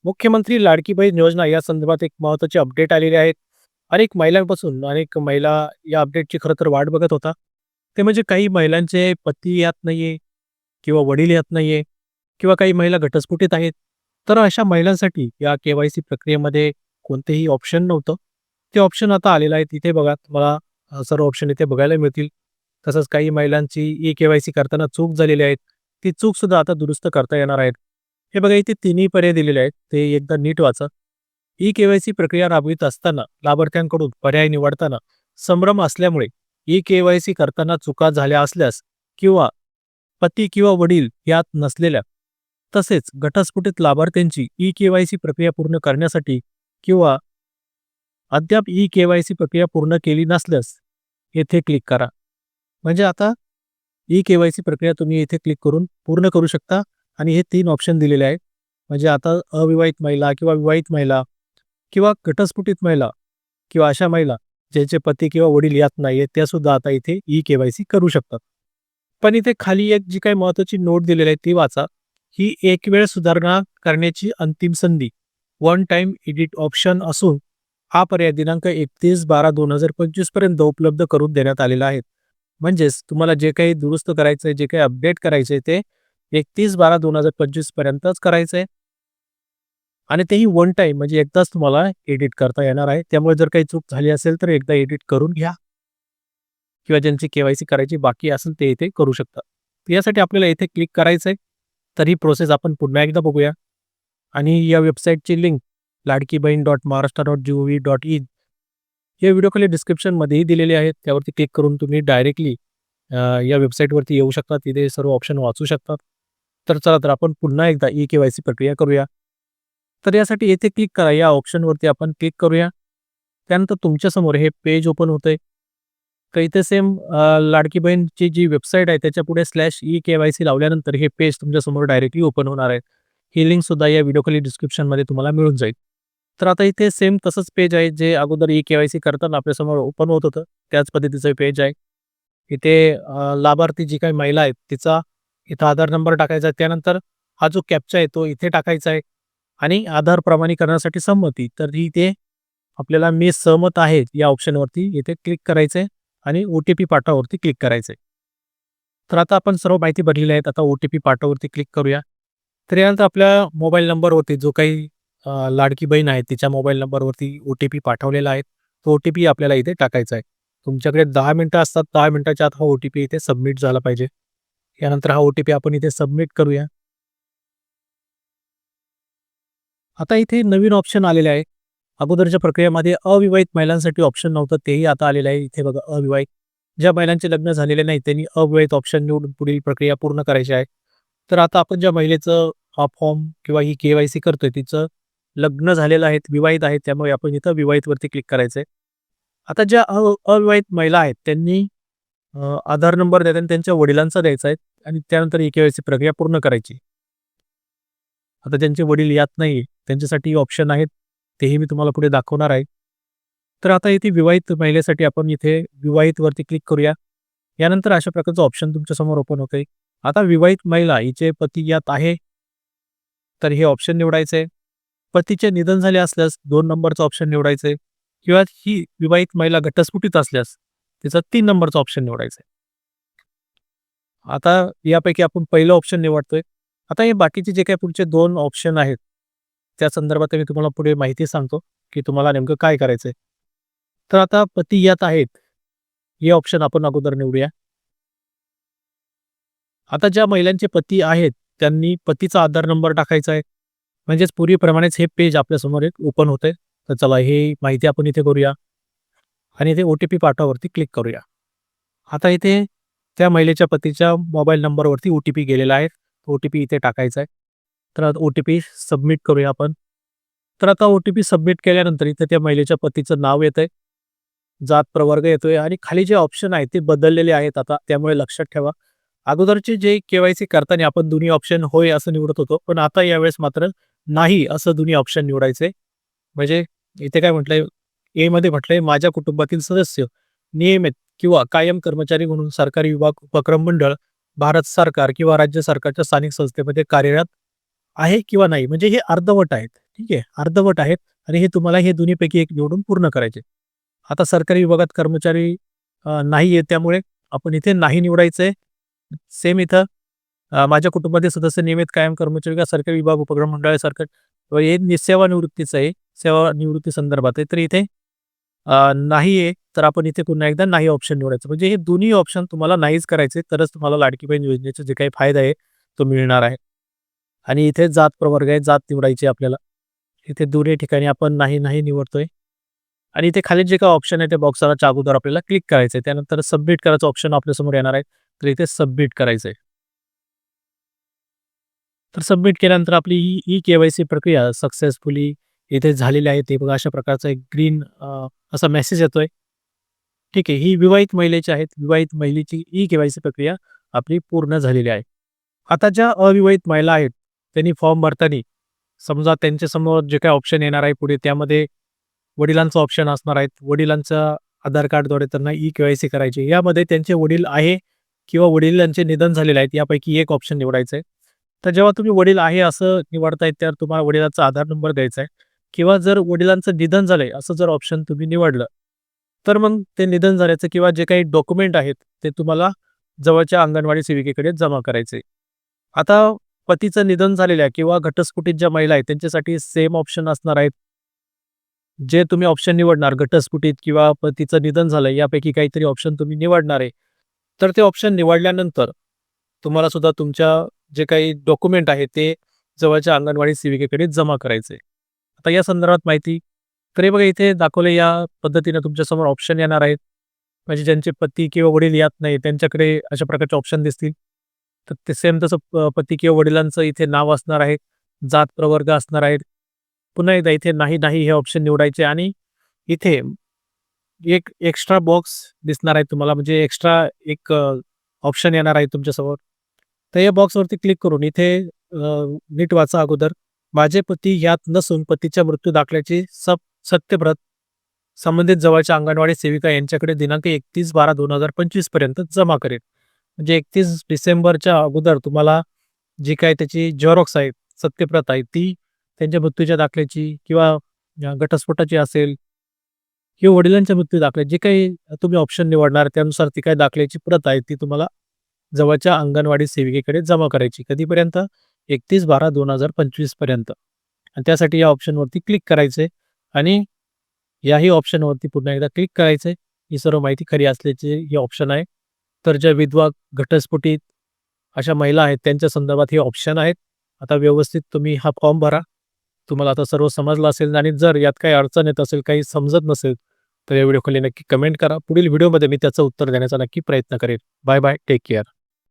मुख्यमंत्री लाडकी बहीण योजना या संदर्भात एक महत्त्वाची अपडेट आलेली आहे. अनेक महिलांपासून अनेक महिला या अपडेटची खरं तर वाट बघत होता. ते म्हणजे काही महिलांचे पती यात नाहीये किंवा वडील यात नाहीये किंवा काही महिला घटस्फोटीत आहेत. तर अशा महिलांसाठी या के-वाय-सी प्रक्रियेमध्ये कोणतेही ऑप्शन नव्हतं. ते ऑप्शन आता आलेलं आहे. तिथे बघा तुम्हाला सर्व ऑप्शन इथे बघायला मिळतील. तसंच काही महिलांची ई-के-वाय-सी करताना चूक झालेली आहे. ती चूकसुद्धा आता दुरुस्त करता येणार आहे. हे बघा इथे तिन्ही पर्याय दिलेले आहेत. ते एकदा नीट वाचा. ई-के-वाय-सी प्रक्रिया राबवित असताना लाभार्थ्यांकडून पर्याय निवडताना संभ्रम असल्यामुळे ई-के-वाय-सी करताना चुका झाल्या असल्यास किंवा पती किंवा वडील यात नसलेल्या तसेच घटस्फोटित लाभार्थ्यांची ई-के-वाय-सी प्रक्रिया पूर्ण करण्यासाठी किंवा अद्याप ई-के-वाय-सी प्रक्रिया पूर्ण केली नसल्यास येथे क्लिक करा. म्हणजे आता ई-के-वाय-सी प्रक्रिया तुम्ही इथे क्लिक करून पूर्ण करू शकता आणि हे 3 ऑप्शन दिलेले आहेत. म्हणजे आता अविवाहित महिला किंवा विवाहित महिला किंवा घटस्फोटित महिला किंवा अशा महिला ज्यांचे पती किंवा वडील यात नाहीये त्या सुद्धा आता इथे ई-के-वाय-सी करू शकतात. पण इथे खाली एक जी काही महत्त्वाची नोट दिलेली आहे ती वाचा. ही एक वेळ सुधारणा करण्याची अंतिम संधी वन टाइम एडिट ऑप्शन असून हा पर्याय दिनांक 31/12/2025 पर्यंत उपलब्ध करून देण्यात आलेला आहे. म्हणजेच तुम्हाला जे काही दुरुस्त करायचंय, जे काही अपडेट करायचंय ते 31/12/2025 पर्यंतच करायचंय. आणि तेही वन टाईम म्हणजे एकदाच तुम्हाला एडिट करता येणार आहे. त्यामुळे जर काही चूक झाली असेल तर एकदा एडिट करून घ्या किंवा ज्यांची के-वाय-सी करायची बाकी असेल ते इथे करू शकता. तर यासाठी आपल्याला इथे क्लिक करायचं आहे. तर ही प्रोसेस आपण पुन्हा एकदा बघूया आणि या वेबसाईटची लिंक ladkibain.maharashtra.gov.in हे व्हिडिओ खाली डिस्क्रिप्शनमध्येही दिलेले आहेत. त्यावरती क्लिक करून तुम्ही डायरेक्टली या वेबसाईटवरती येऊ शकता. तिथे सर्व ऑप्शन वाचू शकतात. तर चला तर आपण पुन्हा एकदा ई-के-वाय-सी प्रक्रिया करूया. तर यासाठी येथे क्लिक करा. या ऑप्शनवरती आपण क्लिक करूया. त्यानंतर तुमच्यासमोर हे पेज ओपन होतंय. तर इथे सेम लाडकी बहीणची जी वेबसाईट आहे त्याच्यापुढे /ई-के-वाय-सी लावल्यानंतर हे पेज तुमच्यासमोर डायरेक्टली ओपन होणार आहे. ही लिंकसुद्धा या व्हिडिओखाली डिस्क्रिप्शनमध्ये तुम्हाला मिळून जाईल. तर आता इथे सेम तसंच पेज आहे जे अगोदर ई-के-वाय-सी करताना आपल्यासमोर ओपन होत होतं. त्याच पद्धतीचं पेज आहे. इथे लाभार्थी जी काही महिला आहेत तिचा इथं आधार नंबर टाकायचा आहे. त्यानंतर हा जो कॅप्चा आहे तो इथे टाकायचा आहे आणि आधार प्रमाणीकरणासाठी संमती. तर इथे आपल्याला मी सहमत आहे या ऑप्शनवरती इथे क्लिक करायचं आहे आणि ओ-टी-पी पाठवावरती क्लिक करायचं आहे. तर आता आपण सर्व माहिती भरलेली आहे. आता ओ-टी-पी पाठवावरती क्लिक करूया. तर यानंतर आपल्या मोबाईल नंबरवरती जो काही लाडकी बहीण आहे तिच्या मोबाईल नंबरवरती ओ-टी-पी पाठवलेला आहे. तो ओ-टी-पी आपल्याला इथे टाकायचा आहे. तुमच्याकडे 10 मिनिटं असतात. 10 मिनिटाच्या आत हा ओ-टी-पी इथे सबमिट झाला पाहिजे. यानंतर हा ओ-टी-पी आपण इथे सबमिट करूया. आता इथे नवीन ऑप्शन आलेले आहे. अगोदरच्या प्रक्रियेमध्ये अविवाहित महिलांसाठी ऑप्शन नव्हतं तेही आता आलेलं आहे. इथे बघा अविवाहित. ज्या महिलांचे लग्न झालेले नाही त्यांनी अविवाहित ऑप्शन निवडून पुढील प्रक्रिया पूर्ण करायची आहे. तर आता आपण ज्या महिलेचं हा फॉर्म किंवा ही के-वाय-सी करतोय तिचं लग्न झालेलं आहे, विवाहित आहेत त्यामुळे आपण इथं विवाहितवरती क्लिक करायचं आहे. आता ज्या अविवाहित महिला आहेत त्यांनी आधार नंबर द्यायचा आणि त्यांच्या वडिलांचा द्यायचा आहे आणि त्यानंतर ही के-वाय-सी प्रक्रिया पूर्ण करायची. आता ज्यांचे वडील यात नाही त्यांच्यासाठी ऑप्शन आहेत. तेही मी तुम्हाला पुढे दाखवणार आहे. तर आता इथे विवाहित महिलेसाठी आपण इथे विवाहितवरती क्लिक करूया. यानंतर अशा प्रकारचं ऑप्शन तुमच्यासमोर ओपन होतंय. आता विवाहित महिला हिचे पती यात आहे, तर हे ऑप्शन निवडायचं आहे. पतीचे निधन झाले असल्यास 2 नंबरचं ऑप्शन निवडायचं आहे किंवा ही विवाहित महिला घटस्फोटीत असल्यास तिचा 3 नंबरचा ऑप्शन निवडायचा आहे. आता यापैकी आपण पहिलं ऑप्शन निवडतोय. आता हे बाकीचे जे काही पुढचे 2 ऑप्शन आहेत, त्या संदर्भात मी तुम्हाला पुढे माहिती सांगतो, की तुम्हाला नेमकं काय करायचंय. तर आता पती यात आहेत, हे ऑप्शन आपण अगोदर निवडूया. आता ज्या महिलांचे पती आहेत, त्यांनी पतीचा आधार नंबर टाकायचा आहे. म्हणजेच पूर्वीप्रमाणेच हे पेज आपल्यासमोर एक ओपन होतंय. तर चला ही माहिती आपण इथे करूया आणि इथे ओ-टी-पी पाठवावरती क्लिक करूया. आता इथे त्या महिलेच्या पतीच्या मोबाईल नंबरवरती ओ-टी-पी गेलेला आहे. ओ-टी-पी इथे टाकायचा आहे. तर आता ओ-टी-पी सबमिट करूया आपण. तर आता ओ-टी-पी सबमिट केल्यानंतर इथे त्या महिलेच्या पतीचं नाव येतंय, जात प्रवर्ग येतोय आणि खाली जे ऑप्शन आहेत ते बदललेले आहेत आता. त्यामुळे लक्षात ठेवा. अगोदरचे जे के-वाय-सी करताना आपण दोन्ही ऑप्शन होय असं निवडत होतो. पण आता यावेळेस मात्र नाही असं दोन्ही ऑप्शन निवडायचे. म्हणजे इथे काय म्हटलंय, मध्ये म्हटलंय माझ्या कुटुंबातील सदस्य नियमित किंवा कायम कर्मचारी म्हणून सरकारी विभाग, उपक्रम मंडळ, भारत सरकार किंवा राज्य सरकारच्या स्थानिक संस्थेमध्ये कार्यरत आहे किंवा नाही. म्हणजे हे अर्धवट आहेत. ठीक आहे, अर्धवट आहेत आणि हे तुम्हाला हे दोन्हीपैकी एक निवडून पूर्ण करायचे. आता सरकारी विभागात कर्मचारी नाही आहे, त्यामुळे आपण इथे नाही निवडायचंय. सेम इथं माझ्या कुटुंबातील सदस्य नियमित कायम कर्मचारी किंवा सरकारी विभाग, उपक्रम मंडळासारखं हे सेवानिवृत्तीचं आहे, सेवानिवृत्ती संदर्भात आहे. तर इथे नाही आहे, तर आपण इथे पुन्हा एकदा नाही ऑप्शन निवडायचं. म्हणजे हे दोन्ही ऑप्शन तुम्हाला नाहीच करायचे, तरच तुम्हाला लाडकी बहीण योजनेचे जे काही फायदा आहे, तो मिळणार आहे. आणि इथे जात प्रवर्ग आहे, जात निवडायची आपल्याला. इथे दोन्ही ठिकाणी आपण नाही, नाही निवडतोय आणि इथे खाली जे काही ऑप्शन आहे, त्या बॉक्सच्या अगोदर आपल्याला क्लिक करायचं आहे. त्यानंतर सबमिट करायचं ऑप्शन आपल्यासमोर येणार आहे. तर इथे सबमिट करायचं आहे. तर सबमिट केल्यानंतर आपली ही ई-के-वाय-सी प्रक्रिया सक्सेसफुली इथे झालेली आहे. ते बघा अशा प्रकारचा एक ग्रीन असा मेसेज येतोय. ठीक आहे. ही विवाहित महिलेची आहेत. विवाहित महिलेची ई-के-वाय-सी प्रक्रिया आपली पूर्ण झालेली आहे. आता ज्या अविवाहित महिला आहेत, त्यांनी फॉर्म भरताना समजा त्यांच्यासमोर जे काही ऑप्शन येणार आहे पुढे त्यामध्ये वडिलांचा ऑप्शन असणार आहे. वडिलांच्या आधार कार्डद्वारे त्यांना ई-के-वाय-सी करायची. यामध्ये त्यांचे वडील आहे किंवा वडिलांचे निधन झालेले आहेत, यापैकी एक ऑप्शन निवडायचं आहे. तर जेव्हा तुम्ही वडील आहे असं निवडताय, तर तुम्हाला वडिलांचा आधार नंबर द्यायचा आहे किंवा जर वडिलांचं निधन झालंय असं जर ऑप्शन तुम्ही निवडलं, तर मग ते निधन झाल्याचं किंवा जे काही डॉक्युमेंट आहेत, ते तुम्हाला जवळच्या अंगणवाडी सेविकेकडे जमा करायचे. आता पतीचं निधन झालेल्या किंवा घटस्फोटित ज्या महिला आहेत, त्यांच्यासाठी सेम ऑप्शन असणार आहेत. जे तुम्ही ऑप्शन निवडणार घटस्फोटित किंवा पतीचं निधन झालंय यापैकी काहीतरी ऑप्शन तुम्ही निवडणार आहे. तर ते ऑप्शन निवडल्यानंतर तुम्हाला सुद्धा तुमच्या जे काही डॉक्युमेंट आहे ते जवळच्या अंगणवाडी सेविकेकडे जमा करायचे. आता या संदर्भात माहिती तर हे बघा इथे दाखवले या पद्धतीने तुमच्यासमोर ऑप्शन येणार आहेत. म्हणजे ज्यांचे पती किंवा वडील यात नाही त्यांच्याकडे अशा प्रकारचे ऑप्शन दिसतील. तर ते सेम तसं पती किंवा वडिलांचं इथे नाव असणार आहे, जात प्रवर्ग असणार आहे. पुन्हा एकदा इथे नाही, नाही हे ऑप्शन निवडायचे आणि इथे एक एक्स्ट्रा बॉक्स दिसणार आहे तुम्हाला म्हणजे एक्स्ट्रा एक ऑप्शन येणार आहे तुमच्यासमोर. तर या बॉक्सवरती क्लिक करून इथे नीट वाचा अगोदर. माझे पती यात नसून पतीच्या मृत्यू दाखल्याची सत्यप्रत संबंधित जवळच्या अंगणवाडी सेविका यांच्याकडे दिनांक 31/12/2025 पर्यंत जमा करेल. म्हणजे 31 डिसेंबरच्या अगोदर तुम्हाला जी काही त्याची झेरॉक्स आहे, सत्यप्रत आहे, ती त्यांच्या मृत्यूच्या दाखल्याची किंवा घटस्फोटाची असेल किंवा वडिलांच्या मृत्यू दाखले जे काही तुम्ही ऑप्शन निवडणार त्यानुसार ती काही दाखल्याची प्रत आहे ती तुम्हाला जवळच्या अंगणवाडी सेविकेकडे जमा करायची. कधीपर्यंत? 31/12/2025 पर्यंत. आणि त्यासाठी या ऑप्शनवरती क्लिक करायचे आणि याही ऑप्शनवरती पुन्हा एकदा क्लिक करायचे. ही सर्व माहिती खरी असल्याचे हे ऑप्शन आहे. तर ज्या विधवा, घटस्फोटित अशा महिला आहेत त्यांच्या संदर्भात हे ऑप्शन आहेत. आता व्यवस्थित तुम्ही हा फॉर्म भरा. तुम्हाला आता सर्व समजलं असेल आणि जर यात काही अडचण येत असेल, काही समजत नसेल, तर या व्हिडिओखाली नक्की कमेंट करा. पुढील व्हिडिओमध्ये मी त्याचं उत्तर देण्याचा नक्की प्रयत्न करेन. Bye bye. Take care.